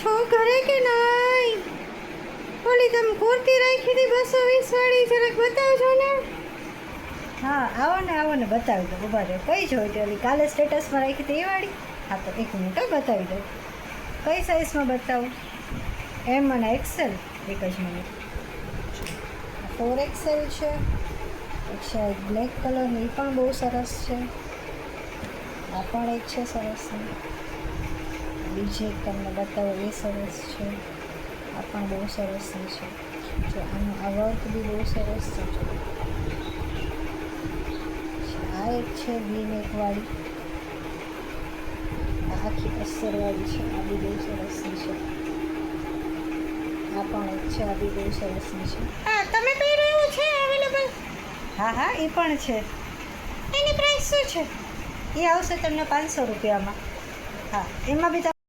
છો ઘરે કે નહીં? ઓલી તમે કુર્તી રાખી હતી 220 વાળી, જરાક બતાવજો ને. હા આવો ને બતાવી દો. ઊભા રહો. કઈ જોઈ ઓલી કાલે સ્ટેટસમાં રાખી હતી એ વાળી? હા તો 1 મિનિટ બતાવી દો. કઈ સાઇઝમાં બતાવું? એમ અને એક્સેલ? એક જ મિનિટ. 4XL છે. અચ્છા એક બ્લેક કલરની, એ પણ બહુ સરસ છે. આ પણ એક છે સરસની. બીજી એક તમને બતાવો, એ સરસ છે. આ પણ બહુ સરસની છે. જો આનું આ વર્ક બી બહુ સરસ છે. આ એક છે V-નેકવાળી, આ આખી અસ્તરવાળી છે. આ બી બહુ સરસની છે. આ પણ એક છે, આ બી બહુ સરસની છે. હા તમે પહેર્યું છે અવેલેબલ? હા એ પણ છે. એની પ્રાઇસ શું છે? એ આવશે તમને 500 રૂપિયામાં. હા એમાં બી